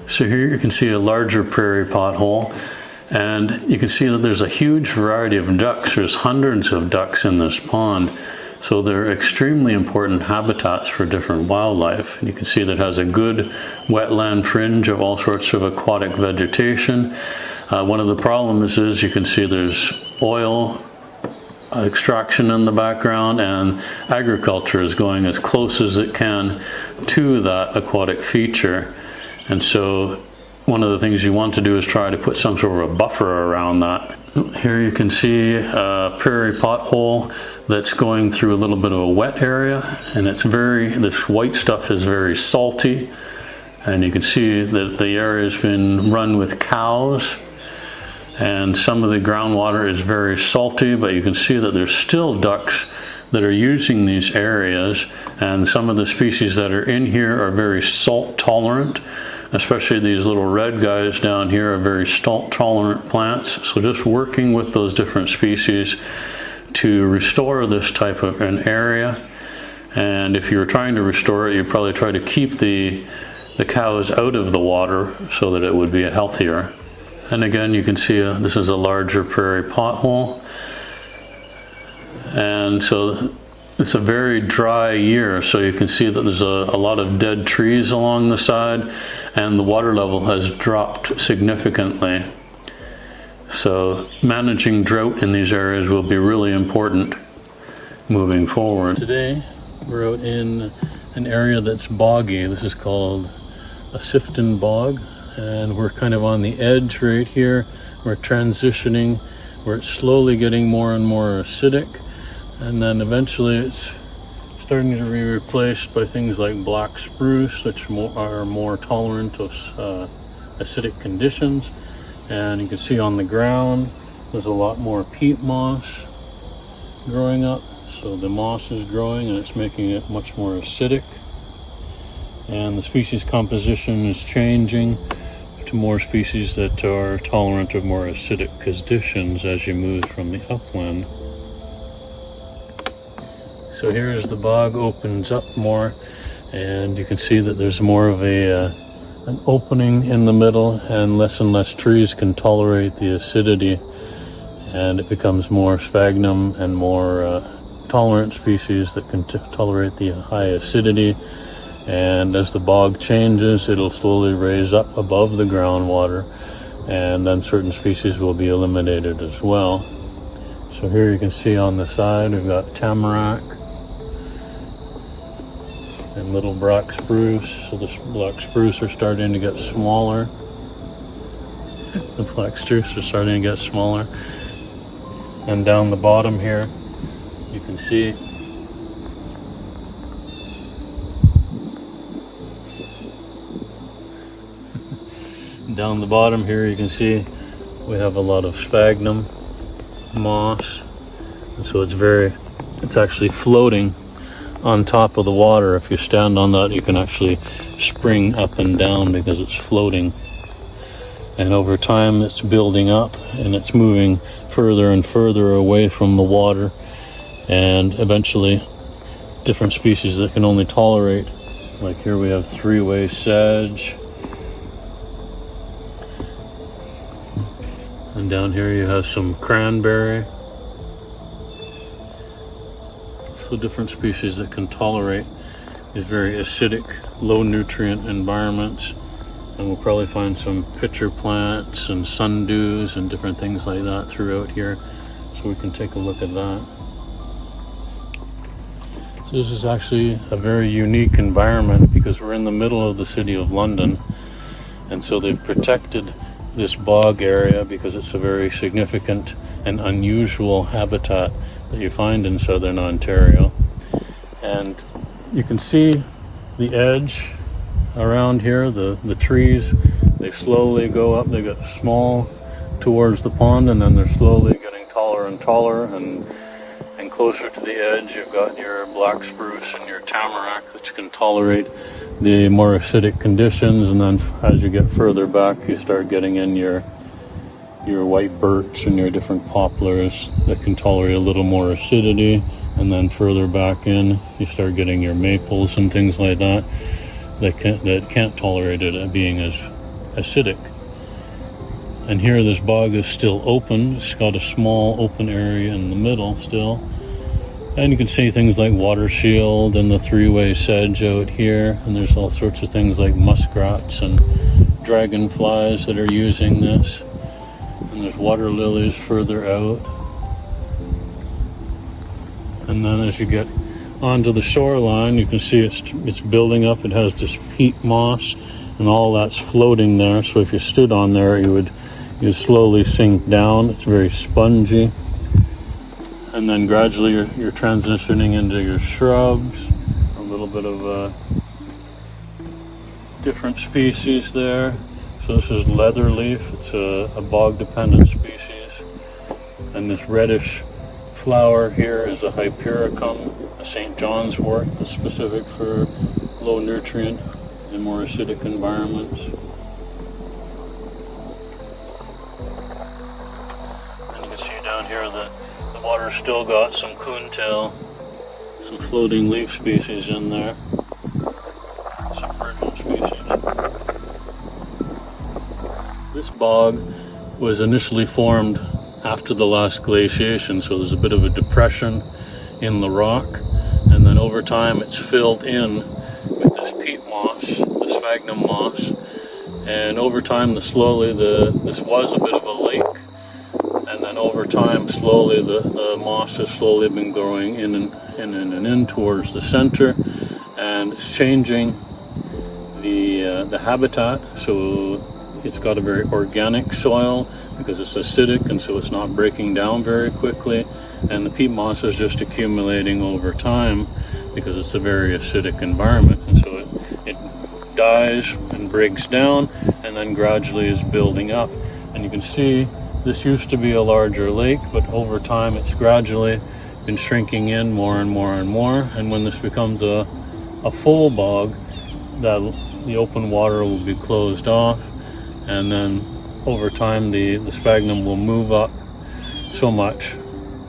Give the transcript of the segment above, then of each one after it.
So here you can see a larger prairie pothole, and you can see that there's a huge variety of ducks. There's hundreds of ducks in this pond. So they're extremely important habitats for different wildlife. You can see that it has a good wetland fringe of all sorts of aquatic vegetation. One of the problems is you can see there's oil extraction in the background, and agriculture is going as close as it can to that aquatic feature. And so one of the things you want to do is try to put some sort of a buffer around that. Here you can see a prairie pothole that's going through a little bit of a wet area, and this white stuff is very salty, and you can see that the area has been run with cows, and some of the groundwater is very salty, but you can see that there's still ducks that are using these areas, and some of the species that are in here are very salt tolerant. Especially these little red guys down here are very salt tolerant plants. So just working with those different species to restore this type of an area. And if you were trying to restore it, you'd probably try to keep the cows out of the water so that it would be healthier. And again, you can see this is a larger prairie pothole. And so it's a very dry year, so you can see that there's a lot of dead trees along the side, and the water level has dropped significantly. So managing drought in these areas will be really important moving forward. Today we're out in an area that's boggy. This is called a sifton bog, and we're kind of on the edge right here. We're transitioning where it's slowly getting more and more acidic, and then eventually it's starting to be replaced by things like black spruce, which are more tolerant of acidic conditions. And you can see on the ground there's a lot more peat moss growing up, so the moss is growing and it's making it much more acidic, and the species composition is changing to more species that are tolerant of more acidic conditions as you move from the upland. So here as the bog opens up more, and you can see that there's more of an opening in the middle, and less trees can tolerate the acidity, and it becomes more sphagnum and more tolerant species that can tolerate the high acidity. And as the bog changes, it'll slowly raise up above the groundwater, and then certain species will be eliminated as well. So here you can see on the side we've got tamarack and little black spruce. So the black spruce are starting to get smaller. The black spruce are starting to get smaller. And down the bottom here, you can see down the bottom here, you can see we have a lot of sphagnum moss. And so it's actually floating on top of the water. If you stand on that, you can actually spring up and down because it's floating. And over time it's building up and it's moving further and further away from the water, and eventually different species that can only tolerate, like here we have three-way sedge, and down here you have some cranberry. So different species that can tolerate these very acidic, low nutrient environments. And we'll probably find some pitcher plants and sundews and different things like that throughout here. So we can take a look at that. So this is actually a very unique environment because we're in the middle of the city of London. And so they've protected this bog area because it's a very significant and unusual habitat that you find in southern Ontario. And you can see the edge around here, the trees, they slowly go up. They get small towards the pond, and then they're slowly getting taller and taller, and closer to the edge you've got your black spruce and your tamarack, which can tolerate the more acidic conditions. And then as you get further back, you start getting in your white birch and your different poplars that can tolerate a little more acidity. And then further back in, you start getting your maples and things like that that can't tolerate it being as acidic. And here this bog is still open. It's got a small open area in the middle still. And you can see things like water shield and the three-way sedge out here. And there's all sorts of things like muskrats and dragonflies that are using this. And there's water lilies further out. And then as you get onto the shoreline, you can see it's building up. It has this peat moss and all that's floating there. So if you stood on there, you slowly sink down. It's very spongy. And then gradually you're transitioning into your shrubs. A little bit of different species there. So this is leatherleaf. It's a bog-dependent species. And this reddish flower here is a hypericum, a St. John's wort that's specific for low nutrient and more acidic environments. And you can see down here that the water's still got some coontail, some floating leaf species in there, some virgin species. This bog was initially formed after the last glaciation, so there's a bit of a depression in the rock, and then over time it's filled in with this peat moss, the sphagnum moss, and over time this was a bit of a lake, and then over time slowly the moss has slowly been growing in and in towards the center, and it's changing the habitat. So it's got a very organic soil because it's acidic, and so it's not breaking down very quickly, and the peat moss is just accumulating over time because it's a very acidic environment, and so it dies and breaks down and then gradually is building up. And you can see this used to be a larger lake, but over time it's gradually been shrinking in more and more and more, and when this becomes a full bog, that the open water will be closed off, and then over time the sphagnum will move up so much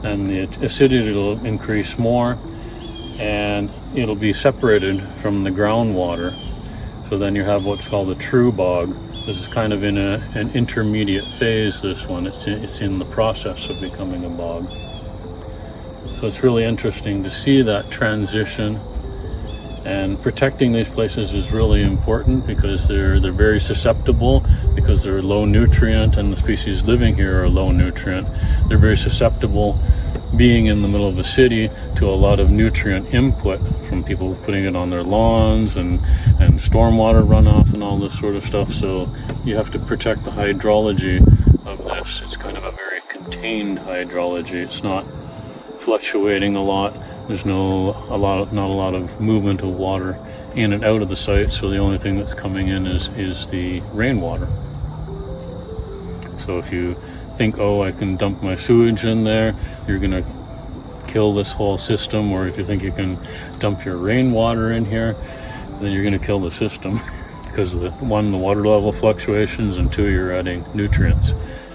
and the acidity will increase more, and it'll be separated from the groundwater. So then you have what's called a true bog. This is kind of in an intermediate phase, this one. It's in the process of becoming a bog. So it's really interesting to see that transition, and protecting these places is really important because they're very susceptible, because they're low nutrient and the species living here are low nutrient. They're very susceptible, being in the middle of a city, to a lot of nutrient input from people putting it on their lawns and stormwater runoff and all this sort of stuff. So you have to protect the hydrology of this. It's kind of a very contained hydrology. It's not fluctuating a lot. There's not a lot of movement of water in and out of the site, so the only thing that's coming in is the rainwater. So if you think, oh, I can dump my sewage in there, you're going to kill this whole system. Or if you think you can dump your rainwater in here, then you're going to kill the system because the water level fluctuations, and two, you're adding nutrients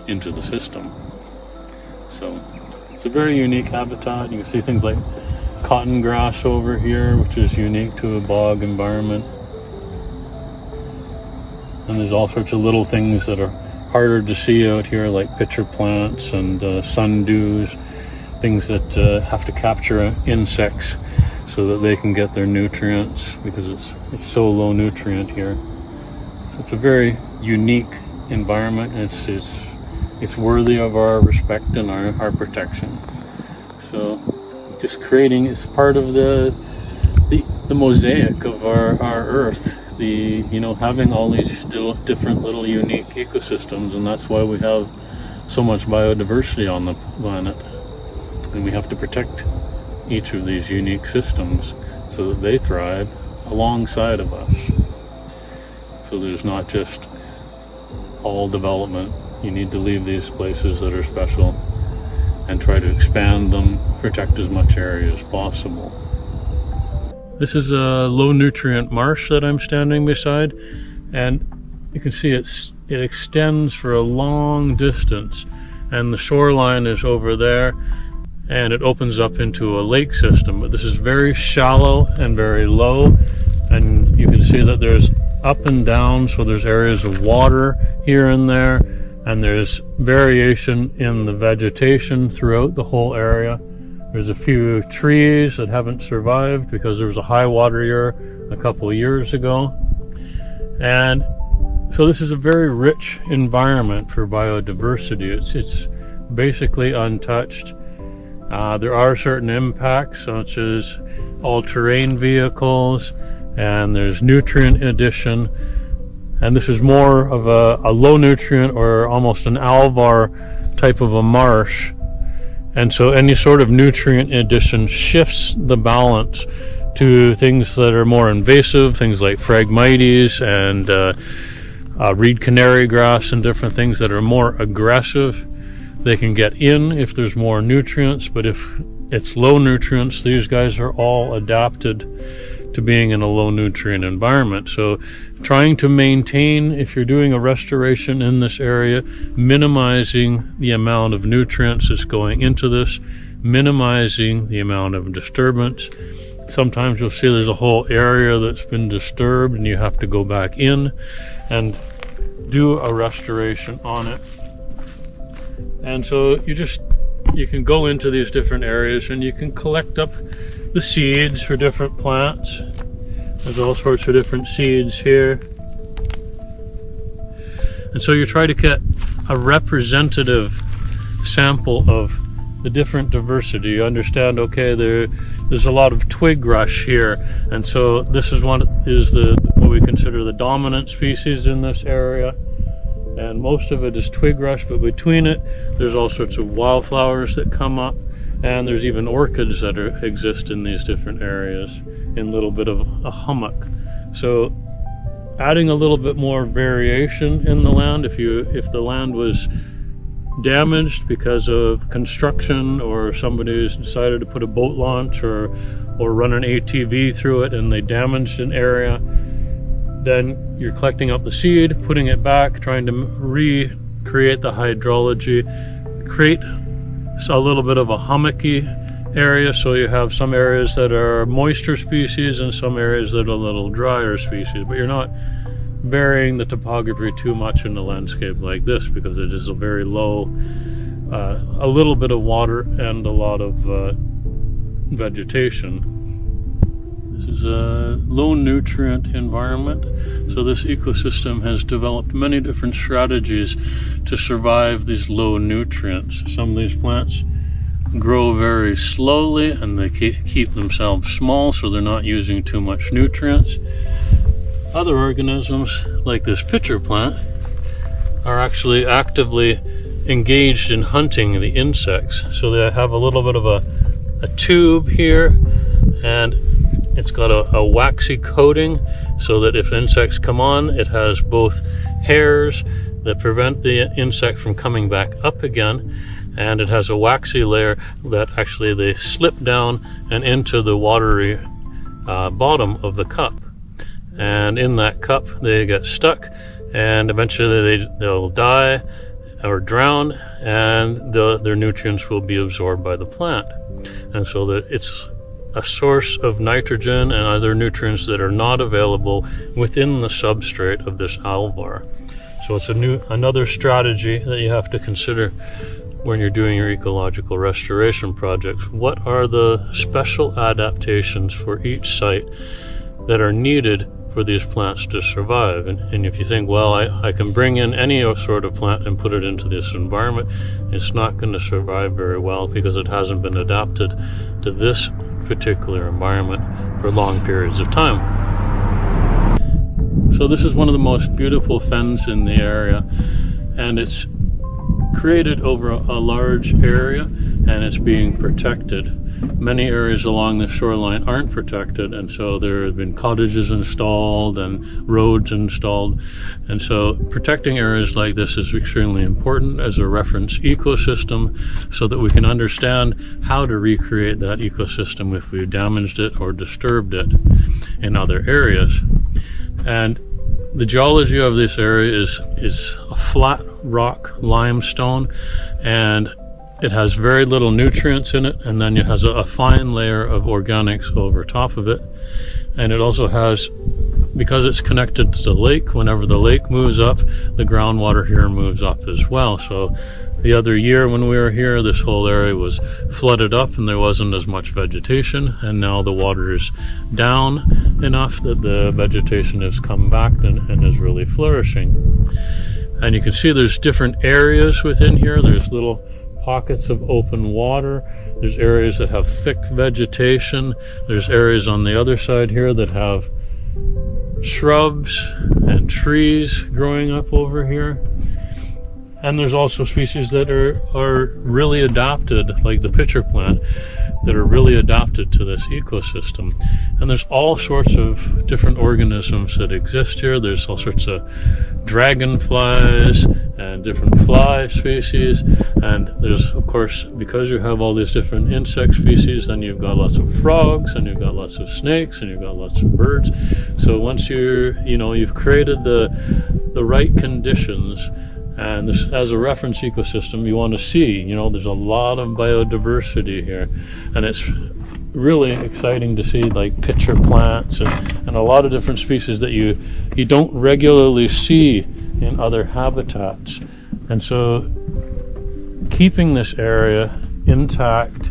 into the system. So it's a very unique habitat. You can see things like cotton grass over here, which is unique to a bog environment. And there's all sorts of little things that are harder to see out here, like pitcher plants and sundews, things that have to capture insects so that they can get their nutrients, because it's so low nutrient here. So it's a very unique environment. It's worthy of our respect and our protection. So just creating is part of the mosaic of our earth, having all these different little unique ecosystems, and that's why we have so much biodiversity on the planet, and we have to protect each of these unique systems so that they thrive alongside of us. So there's not just all development. You need to leave these places that are special and try to expand them, protect as much area as possible. This is a low nutrient marsh that I'm standing beside, and you can see it extends for a long distance, and the shoreline is over there, and it opens up into a lake system. But this is very shallow and very low, and you can see that there's up and down, so there's areas of water here and there, and there's variation in the vegetation throughout the whole area. There's a few trees that haven't survived because there was a high water year a couple of years ago. And so this is a very rich environment for biodiversity. It's basically untouched. There are certain impacts, such as all-terrain vehicles, and there's nutrient addition. And this is more of a low nutrient or almost an alvar type of a marsh. And so any sort of nutrient addition shifts the balance to things that are more invasive, things like Phragmites and reed canary grass and different things that are more aggressive. They can get in if there's more nutrients, but if it's low nutrients, these guys are all adapted to being in a low nutrient environment. So trying to maintain, if you're doing a restoration in this area, minimizing the amount of nutrients that's going into this, minimizing the amount of disturbance. Sometimes you'll see there's a whole area that's been disturbed and you have to go back in and do a restoration on it. And so you can go into these different areas and you can collect up the seeds for different plants. There's all sorts of different seeds here. And so you try to get a representative sample of the different diversity. You understand, okay, there's a lot of twig rush here, and so this is what we consider the dominant species in this area. And most of it is twig rush, but between it, there's all sorts of wildflowers that come up, and there's even orchids that exist in these different areas in a little bit of a hummock. So adding a little bit more variation in the land, if the land was damaged because of construction, or somebody's decided to put a boat launch or run an ATV through it and they damaged an area, then you're collecting up the seed, putting it back, trying to recreate the hydrology, create a little bit of a hummocky area, so you have some areas that are moisture species and some areas that are a little drier species, but you're not varying the topography too much in the landscape like this, because it is a very low, a little bit of water and a lot of vegetation. This is a low nutrient environment, so this ecosystem has developed many different strategies to survive these low nutrients. Some of these plants grow very slowly and they keep themselves small, so they're not using too much nutrients. Other organisms, like this pitcher plant, are actually actively engaged in hunting the insects. So they have a little bit of a tube here, and it's got a waxy coating, so that if insects come on, it has both hairs that prevent the insect from coming back up again, and it has a waxy layer that actually they slip down and into the watery bottom of the cup. And in that cup they get stuck, and eventually they'll die or drown, and their nutrients will be absorbed by the plant. And so that it's a source of nitrogen and other nutrients that are not available within the substrate of this alvar. So it's another strategy that you have to consider when you're doing your ecological restoration projects. What are the special adaptations for each site that are needed for these plants to survive? And if you think, well, I can bring in any sort of plant and put it into this environment, it's not going to survive very well because it hasn't been adapted to this particular environment for long periods of time. So this is one of the most beautiful fens in the area, and it's created over a large area, and it's being protected. Many areas along the shoreline aren't protected, and so there have been cottages installed and roads installed. And so protecting areas like this is extremely important as a reference ecosystem, so that we can understand how to recreate that ecosystem if we damaged it or disturbed it in other areas. And the geology of this area is a flat rock limestone, and it has very little nutrients in it, and then it has a fine layer of organics over top of it. And it also has because it's connected to the lake, whenever the lake moves up, the groundwater here moves up as well. So the other year when we were here, this whole area was flooded up and there wasn't as much vegetation, and now the water is down enough that the vegetation has come back and is really flourishing. And you can see there's different areas within here. There's little pockets of open water. There's areas that have thick vegetation. There's areas on the other side here that have shrubs and trees growing up over here. And there's also species that are really adapted, like the pitcher plant, that are really adapted to this ecosystem. And there's all sorts of different organisms that exist here. There's all sorts of dragonflies and different fly species. And there's, of course, because you have all these different insect species, then you've got lots of frogs, and you've got lots of snakes, and you've got lots of birds. So once you've created the right conditions, and this, as a reference ecosystem, you want to see, there's a lot of biodiversity here, and it's really exciting to see, like pitcher plants and a lot of different species that you don't regularly see in other habitats. And so keeping this area intact,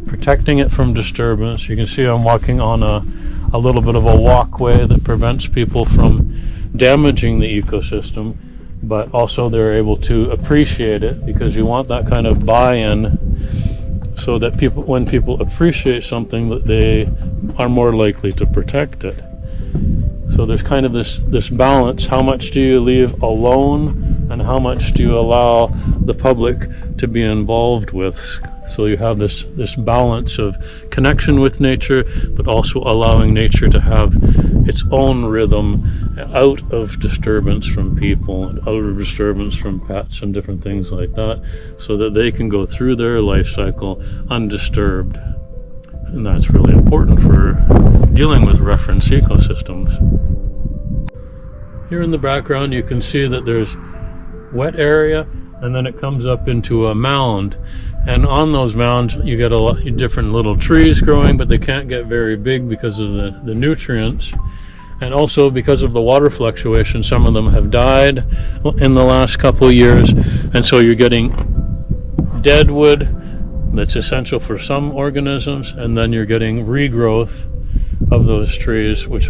protecting it from disturbance. You can see I'm walking on a little bit of a walkway that prevents people from damaging the ecosystem, but also they're able to appreciate it, because you want that kind of buy-in, so that when people appreciate something, that they are more likely to protect it. So there's kind of this balance. How much do you leave alone, and how much do you allow the public to be involved with? So you have this balance of connection with nature, but also allowing nature to have its own rhythm, out of disturbance from people, and out of disturbance from pets and different things like that, so that they can go through their life cycle undisturbed. And that's really important for dealing with reference ecosystems. Here in the background you can see that there's wet area, and then it comes up into a mound. And on those mounds you get a lot of different little trees growing, but they can't get very big because of the nutrients. And also because of the water fluctuation, some of them have died in the last couple of years. And so you're getting dead wood that's essential for some organisms, and then you're getting regrowth of those trees, which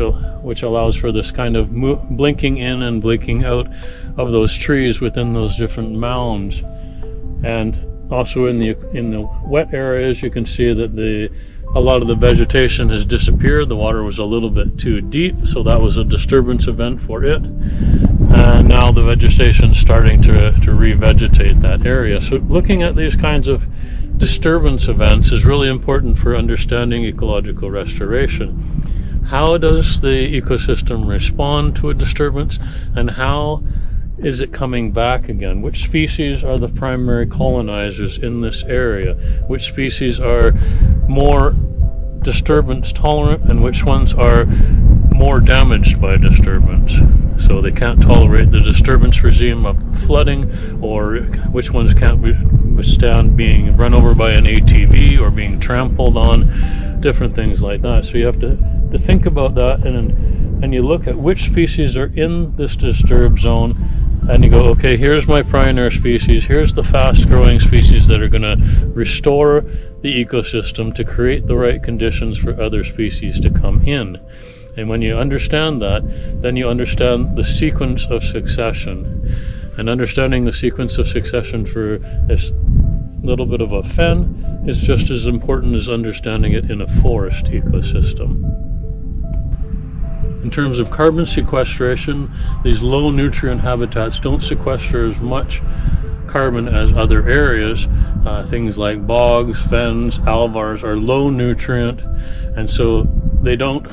allows for this kind of blinking in and blinking out of those trees within those different mounds. And also in the wet areas, you can see that a lot of the vegetation has disappeared. The water was a little bit too deep, so that was a disturbance event for it. And now the vegetation is starting to revegetate that area. So looking at these kinds of disturbance events is really important for understanding ecological restoration. How does the ecosystem respond to a disturbance, and how is it coming back again? Which species are the primary colonizers in this area? Which species are more disturbance tolerant, and which ones are more damaged by disturbance? So they can't tolerate the disturbance regime of flooding, or which ones can't withstand being run over by an ATV or being trampled on, different things like that. So you have to think about that, and you look at which species are in this disturbed zone, and you go, okay, here's my pioneer species, here's the fast-growing species that are going to restore the ecosystem to create the right conditions for other species to come in. And when you understand that, then you understand the sequence of succession. And understanding the sequence of succession for this little bit of a fen is just as important as understanding it in a forest ecosystem. In terms of carbon sequestration, these low nutrient habitats don't sequester as much carbon as other areas. Things like bogs, fens, alvars are low nutrient, and so they don't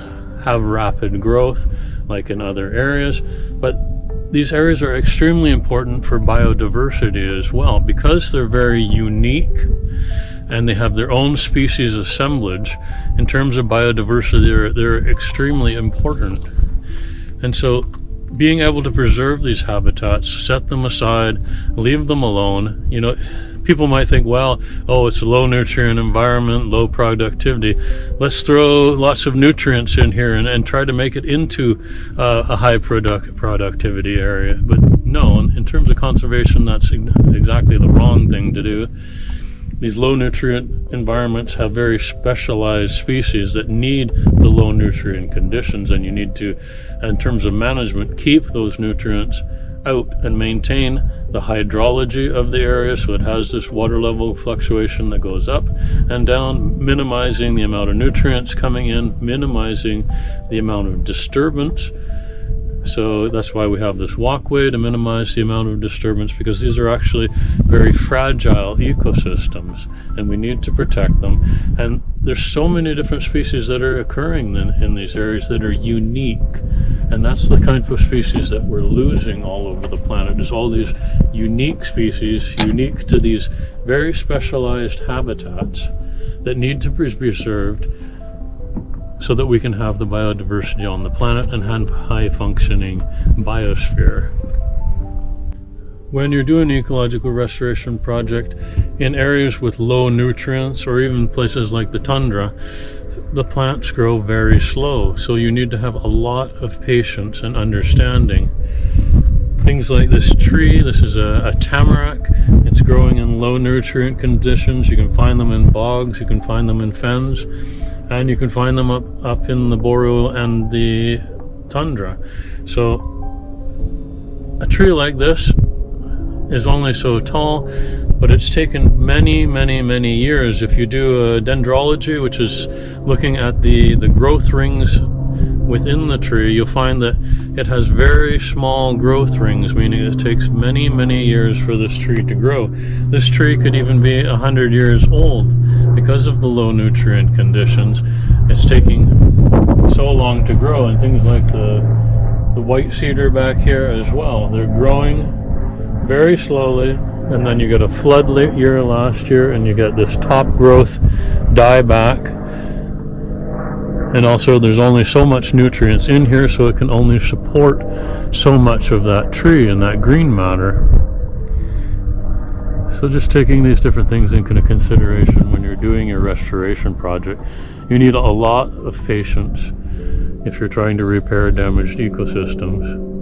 have rapid growth like in other areas. But these areas are extremely important for biodiversity as well, because they're very unique and they have their own species assemblage. In terms of biodiversity, they're extremely important. And so being able to preserve these habitats, set them aside, leave them alone, people might think, well, oh, it's a low nutrient environment, low productivity. Let's throw lots of nutrients in here and try to make it into a high productivity area. But no, in terms of conservation, that's exactly the wrong thing to do. These low nutrient environments have very specialized species that need the low nutrient conditions, and you need to, in terms of management, keep those nutrients out and maintain the hydrology of the area so it has this water level fluctuation that goes up and down, minimizing the amount of nutrients coming in, minimizing the amount of disturbance. So that's why we have this walkway, to minimize the amount of disturbance, because these are actually very fragile ecosystems and we need to protect them. And there's so many different species that are occurring in these areas that are unique. And that's the kind of species that we're losing all over the planet, is all these unique species, unique to these very specialized habitats that need to be preserved so that we can have the biodiversity on the planet and have high functioning biosphere. When you're doing an ecological restoration project in areas with low nutrients, or even places like the tundra, the plants grow very slow, so you need to have a lot of patience and understanding. Things like this tree, this is a tamarack. It's growing in low nutrient conditions. You can find them in bogs, you can find them in fens, and you can find them up in the boreal and the tundra. So a tree like this is only so tall, but it's taken many years. If you do a dendrology, which is looking at the growth rings within the tree, you'll find that it has very small growth rings, meaning it takes many years for this tree to grow. This tree could even be 100 years old because of the low nutrient conditions. It's taking so long to grow, and things like the white cedar back here as well, they're growing very slowly, and then you get a flood year last year and you get this top growth die back. And also there's only so much nutrients in here, so it can only support so much of that tree and that green matter. So just taking these different things into consideration when you're doing your restoration project. You need a lot of patience if you're trying to repair damaged ecosystems.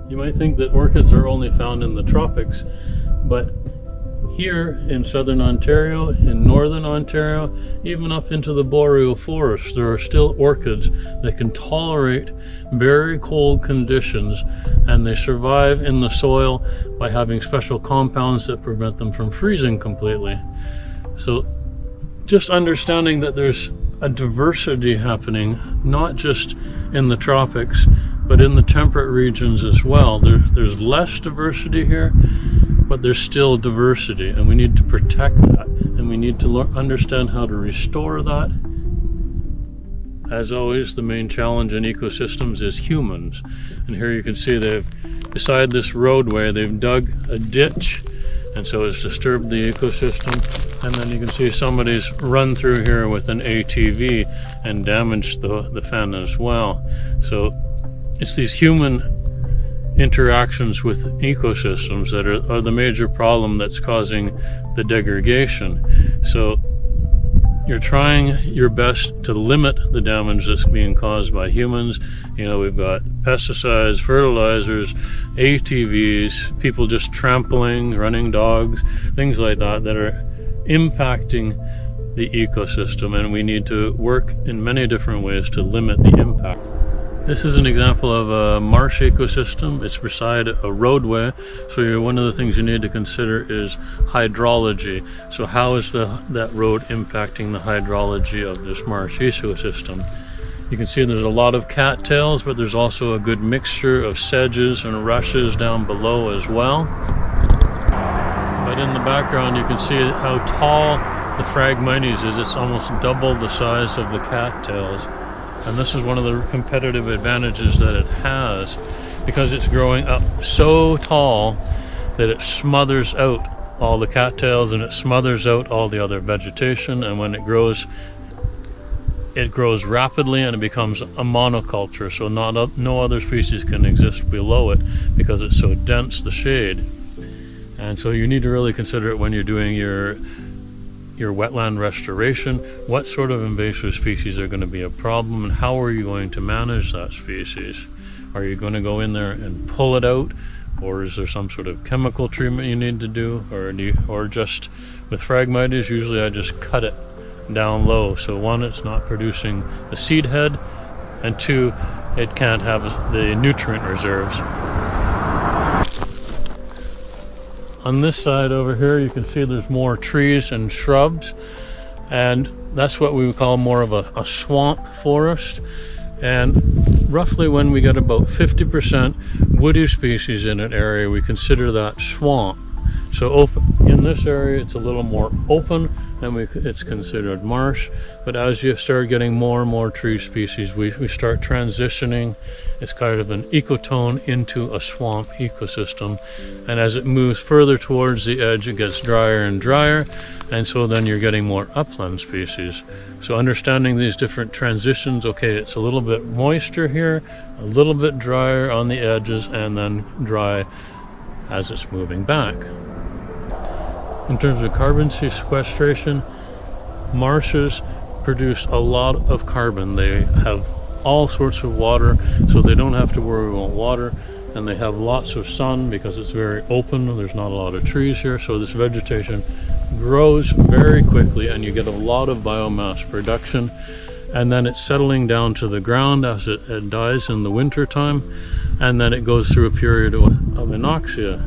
You might think that orchids are only found in the tropics, but here in southern Ontario, in northern Ontario, even up into the boreal forest, there are still orchids that can tolerate very cold conditions, and they survive in the soil by having special compounds that prevent them from freezing completely. So just understanding that there's a diversity happening, not just in the tropics, but in the temperate regions as well. There's less diversity here, but there's still diversity, and we need to protect that, and we need to understand how to restore that. As always, the main challenge in ecosystems is humans. And here you can see beside this roadway, they've dug a ditch, and so it's disturbed the ecosystem. And then you can see somebody's run through here with an ATV and damaged the fen as well. So it's these human interactions with ecosystems that are the major problem that's causing the degradation. So you're trying your best to limit the damage that's being caused by humans. You know, we've got pesticides, fertilizers, ATVs, people just trampling, running dogs, things like that are impacting the ecosystem, and we need to work in many different ways to limit the impact. This is an example of a marsh ecosystem. It's beside a roadway, so one of the things you need to consider is hydrology. So how is that road impacting the hydrology of this marsh ecosystem? You can see there's a lot of cattails, but there's also a good mixture of sedges and rushes down below as well. But in the background you can see how tall the Phragmites is. It's almost double the size of the cattails. And this is one of the competitive advantages that it has, because it's growing up so tall that it smothers out all the cattails and it smothers out all the other vegetation, and when it grows rapidly and it becomes a monoculture, so no other species can exist below it because it's so dense, the shade. And so you need to really consider it when you're doing your wetland restoration. What sort of invasive species are going to be a problem, and how are you going to manage that species? Are you going to go in there and pull it out, or is there some sort of chemical treatment you need to do, or just with Phragmites, usually I just cut it down low, so one, it's not producing the seed head, and two, it can't have the nutrient reserves. On this side over here, you can see there's more trees and shrubs, and that's what we would call more of a swamp forest. And roughly when we get about 50% woody species in an area, we consider that swamp. So in this area, it's a little more open, and it's considered marsh. But as you start getting more and more tree species, we start transitioning. It's kind of an ecotone into a swamp ecosystem. And as it moves further towards the edge, it gets drier and drier. And so then you're getting more upland species. So understanding these different transitions, okay, it's a little bit moister here, a little bit drier on the edges, and then dry as it's moving back. In terms of carbon sequestration, marshes produce a lot of carbon. They have all sorts of water, so they don't have to worry about water, and they have lots of sun because it's very open. There's not a lot of trees here, so this vegetation grows very quickly, and you get a lot of biomass production, and then it's settling down to the ground as it dies in the winter time, and then it goes through a period of anoxia.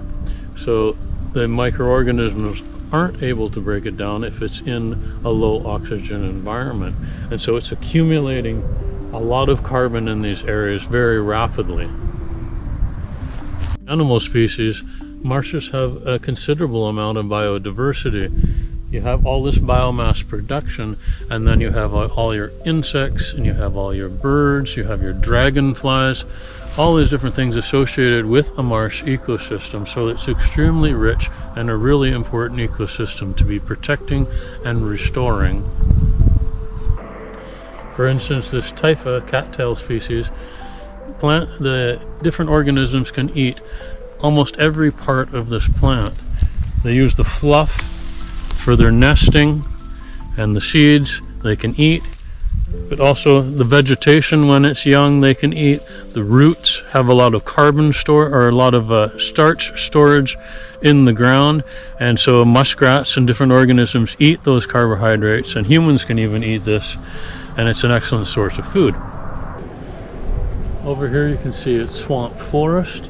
So the microorganisms aren't able to break it down if it's in a low oxygen environment, and so it's accumulating a lot of carbon in these areas very rapidly. Animal species, marshes have a considerable amount of biodiversity. You have all this biomass production, and then you have all your insects, and you have all your birds, you have your dragonflies, all these different things associated with a marsh ecosystem. So it's extremely rich and a really important ecosystem to be protecting and restoring. For instance, this typha cattail species, the different organisms can eat almost every part of this plant. They use the fluff for their nesting, and the seeds they can eat, but also the vegetation when it's young they can eat. The roots have a lot of carbon or a lot of starch storage in the ground, and so muskrats and different organisms eat those carbohydrates, and humans can even eat this, and it's an excellent source of food. Over here you can see it's swamp forest,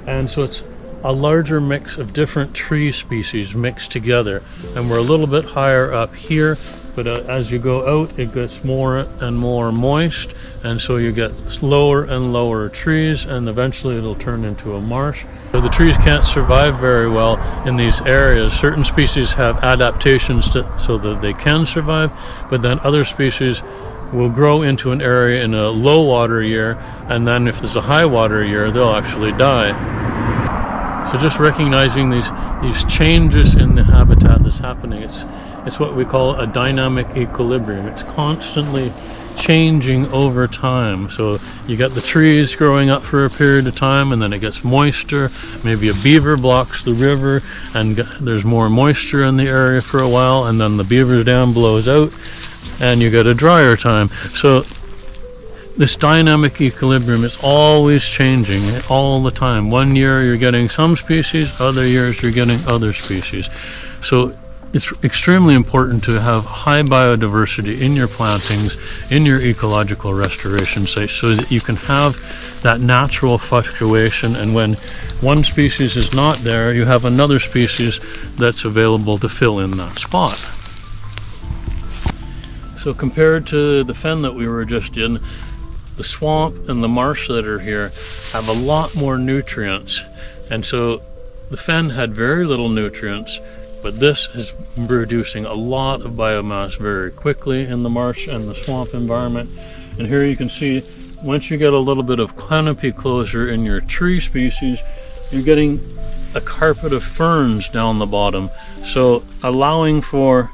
and so it's a larger mix of different tree species mixed together, and we're a little bit higher up here, but as you go out it gets more and more moist, and so you get lower and lower trees, and eventually it'll turn into a marsh. So the trees can't survive very well in these areas. Certain species have adaptations so that they can survive, but then other species will grow into an area in a low water year, and then if there's a high water year they'll actually die. So just recognizing these changes in the habitat that's happening, it's what we call a dynamic equilibrium. It's constantly changing over time. So you got the trees growing up for a period of time, and then it gets moister. Maybe a beaver blocks the river, and there's more moisture in the area for a while, and then the beaver dam blows out, and you get a drier time. So this dynamic equilibrium is always changing all the time. One year you're getting some species, other years you're getting other species. So it's extremely important to have high biodiversity in your plantings, in your ecological restoration sites, so that you can have that natural fluctuation, and when one species is not there, you have another species that's available to fill in that spot. So compared to the fen that we were just in, the swamp and the marsh that are here have a lot more nutrients, and so the fen had very little nutrients, but this is producing a lot of biomass very quickly in the marsh and the swamp environment. And here you can see, once you get a little bit of canopy closure in your tree species, you're getting a carpet of ferns down the bottom. So allowing for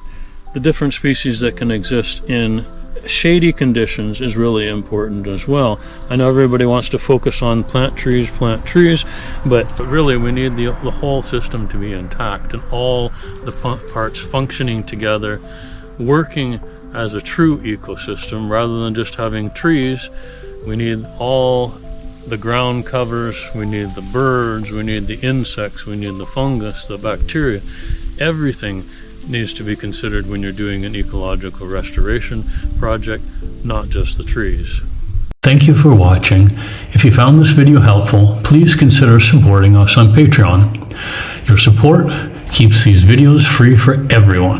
the different species that can exist in shady conditions is really important as well. I know everybody wants to focus on plant trees, but really we need the whole system to be intact and all the parts functioning together, working as a true ecosystem rather than just having trees. We need all the ground covers, we need the birds, we need the insects, we need the fungus, the bacteria. Everything needs to be considered when you're doing an ecological restoration project, not just the trees. Thank you for watching. If you found this video helpful, please consider supporting us on Patreon. Your support keeps these videos free for everyone.